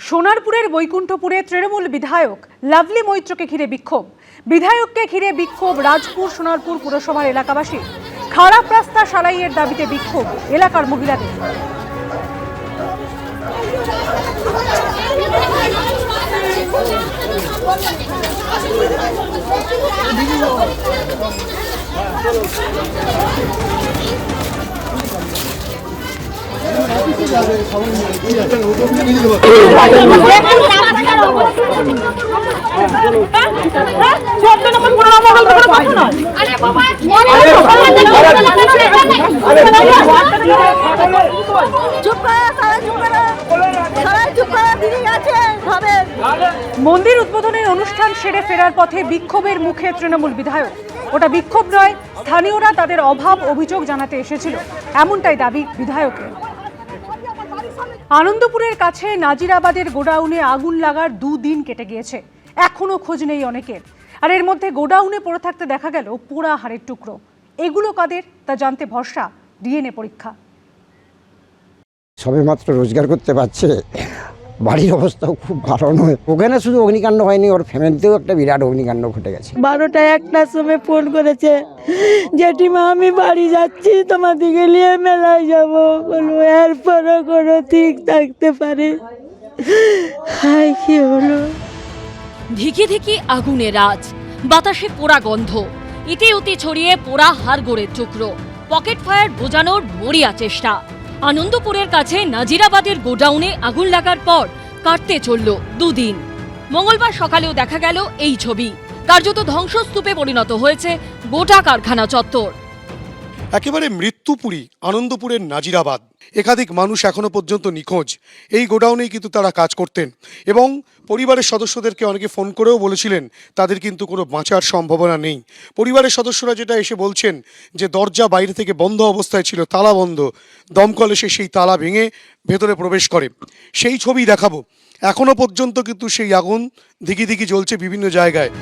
সোনারপুরের বৈকুণ্ঠপুরে তৃণমূল বিধায়ক লাভলি মৈত্রকে ঘিরে বিক্ষোভ। বিধায়ককে ঘিরে বিক্ষোভ রাজপুর সোনারপুর পুরসভার এলাকাবাসী। খারাপ রাস্তা সারাইয়ের দাবিতে বিক্ষোভ এলাকার মহিলাদের। মন্দির উদ্বোধনের অনুষ্ঠান সেরে ফেরার পথে বিক্ষোভের মুখে তৃণমূল বিধায়ক। ওটা বিক্ষোভ নয়, স্থানীয়রা তাদের অভাব অভিযোগ জানাতে এসেছিল, এমনটাই দাবি বিধায়কের। আনন্দপুরের কাছে নাজিরাবাদের গোডাউনে আগুন লাগার 2 দিন কেটে গিয়েছে, এখনো খোঁজ নেই অনেকের। আর এর মধ্যে গোডাউনে পড়ে থাকতে দেখা গেল পোড়া হাড়ের টুকরো। এগুলো কাদের তা জানতে ভরসা ডিএনএ পরীক্ষা। সবে মাত্র রোজগার করতে পারছে, বাড়ির অবস্থাও খুব ভালো নয়। ওখানে শুধু অগ্নিকাণ্ড হয়নি, ওর ফ্যামিলিতেও একটা বিরাট অগ্নিকাণ্ড ঘটে গেছে। 12টা 1টার সময় ফোন করেছে, জেঠিমা আমি বাড়ি যাচ্ছি, তোমাদেরকে নিয়ে মেলায় যাবো। বলো এরপরও কোনো ঠিক থাকতে পারে। হাই কি হলো, ধিকি ধিকি আগুনের আজ, বাতাসে পোড়া গন্ধ, ইতি উতি ছড়িয়ে পোড়া হাড়গোড়ের টুকরো, পকেট ফায়ার বোঝানোর মরিয়া চেষ্টা। আনন্দপুরের কাছে নাজিরাবাদের গোডাউনে আগুন লাগার পর কাটতে চলল 2 দিন। মঙ্গলবার সকালেও দেখা গেল এই ছবি। কার্যত ধ্বংসস্তূপে পরিণত হয়েছে গোটা কারখানা চত্বর। একেবারে মৃত্যুপুরী আনন্দপুরের নাজিরাবাদ। একাধিক মানুষ এখনো পর্যন্ত নিখোঁজ। এই গোডাউনেই কিন্তু তারা কাজ করতেন এবং পরিবারের সদস্যদেরকে অনেকে ফোন করেও বলেছিলেন তাদের কিন্তু কোনো বাঁচার সম্ভাবনা নেই। পরিবারের সদস্যরা যেটা এসে বলছেন যে দরজা বাইরে থেকে বন্ধ অবস্থায় ছিল, তালা বন্ধ, দমকল এসে সেই তালা ভেঙে ভেতরে প্রবেশ করে। সেই ছবি দেখাবো। এখনো পর্যন্ত কিন্তু সেই আগুন ধিকি ধিকি জ্বলছে বিভিন্ন জায়গায়।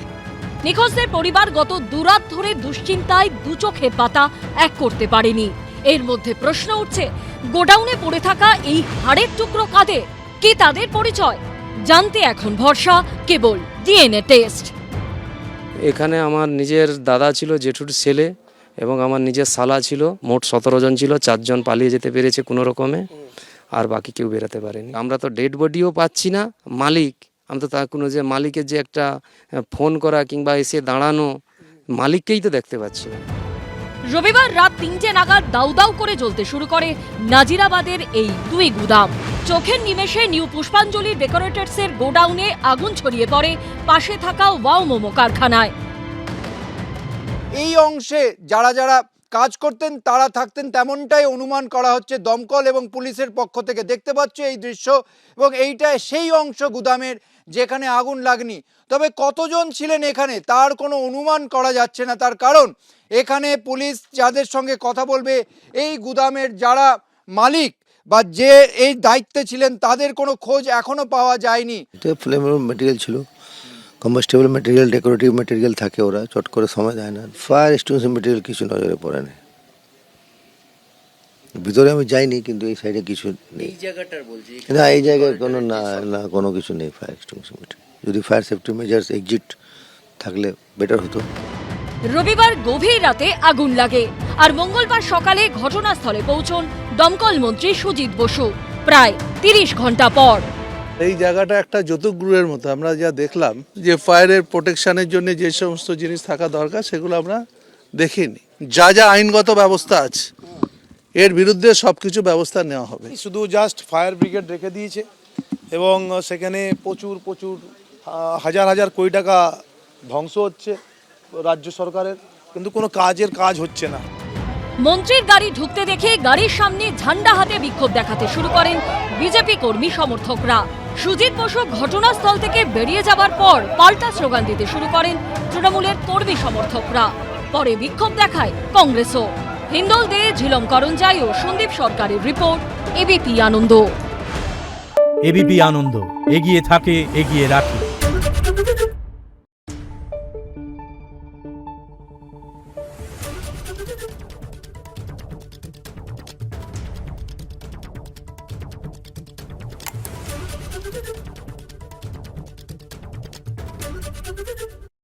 নিখোঁজদের পরিবার গত 2 রাত ধরে দুশ্চিন্তায় 2 চোখে পাতা এক করতে পারেনি। এর মধ্যে প্রশ্ন উঠছে, গোডাউনে পড়ে থাকা এই হাড়ের টুকরো কাদের, কি তাদের পরিচয়? জানতে এখন ভরসা কেবল ডিএনএ টেস্ট। এখানে আমার নিজের দাদা ছিল, জেঠুর ছেলে, এবং আমার নিজের শালা ছিল। মোট 17 জন ছিল, 4 জন পালিয়ে যেতে পেরেছে কোনো রকমে, আর বাকি কেউ বেরোতে পারেনি। আমরা তো ডেড বডিও পাচ্ছি না। মালিক, আমি তো তার কোনো যে মালিকের যে একটা ফোন করা কিংবা এসে দাঁড়ানো, মালিককেই তো দেখতে পাচ্ছি না। রবিবার রাত 3টে নাগাদ দাউ দাউ করে জ্বলতে শুরু করে নাজিরাবাদের এই 2 গুদাম। চোখের নিমেষে নিউ পুষ্পাঞ্জলির ডেকোরেটরসের গোডাউনে আগুন ছড়িয়ে পড়ে পাশে থাকা ওয়াও মোমো কারখানায়। এই অংশে যারা যারা কাজ করতেন তারা থাকতেন, তেমনটাই অনুমান করা হচ্ছে দমকল এবং পুলিশের পক্ষ থেকে। দেখতে পাচ্ছ এই দৃশ্য, এবং এইটা সেই অংশ গুদামের যেখানে আগুন লাগনি। তবে কতজন ছিলেন এখানে তার কোনো অনুমান করা যাচ্ছে না, তার কারণ এখানে পুলিশ যাদের সঙ্গে কথা বলবে, এই গুদামের যারা মালিক বা যে এই দায়িত্বে ছিলেন তাদের কোনো খোঁজ এখনো পাওয়া যায়নি। এটা ফ্লেমেবল ম্যাটেরিয়াল ছিল, কম্বাস্টেবল ম্যাটেরিয়াল, ডেকোরেটিভ ম্যাটেরিয়াল থাকে, ওরা চট করে সময় দেয় না। ফায়ার এক্সটিংগুইশিং ম্যাটেরিয়াল কিছু নজরে পড়ে না। ভিতরে আমি যাইনি, কিন্তু এই সাইডে কিছু নেই। এই জায়গাটার বলছি না, এই জায়গায় কোনো না কোনো কিছু নেই ফায়ার এক্সটিংগুইশিং ম্যাটেরিয়াল। যদি ফায়ার সেফটি মেজার্স এক্সিট থাকলে বেটার হতো। রবিবার গভীর রাতে আগুন লাগে, আর মঙ্গলবার সকালে ঘটনাস্থলে পৌঁছন দমকল মন্ত্রী সুজিত বসু প্রায় 30 ঘন্টা পর। এই জায়গাটা একটা যৌতুকগৃহের মতো। আমরা যা দেখলাম যে ফায়ারের প্রোটেকশনের জন্য যে সমস্ত জিনিস থাকা দরকার সেগুলো আমরা দেখিনি। যা যা আইনগত ব্যবস্থা আছে এর বিরুদ্ধে সবকিছু ব্যবস্থা নেওয়া হবে। শুধু জাস্ট ফায়ার ব্রিগেড রেখে দিয়েছে এবং সেখানে প্রচুর হাজার হাজার কোটি টাকা ধ্বংস হচ্ছে রাজ্য সরকারের, কিন্তু কোনো কাজ হচ্ছে না। মন্ত্রীর গাড়ি ঢুকতে দেখে গাড়ির সামনে ঝান্ডা হাতে বিক্ষোভ দেখাতে শুরু করেন বিজেপি কর্মী সমর্থকরা। সুজিত বসু ঘটনাস্থল থেকে বেরিয়ে যাবার পর পাল্টা স্লোগান দিতে শুরু করেন তৃণমূলের কর্মী সমর্থকরা। পরে বিক্ষোভ দেখায় কংগ্রেসও। হিন্দল দে, ঝিলম করঞ্জাই ও সন্দীপ সরকারের রিপোর্ট, এবিপি আনন্দ। এবিপি আনন্দ, এগিয়ে থাকে, এগিয়ে রাখে। রিপোর্ট।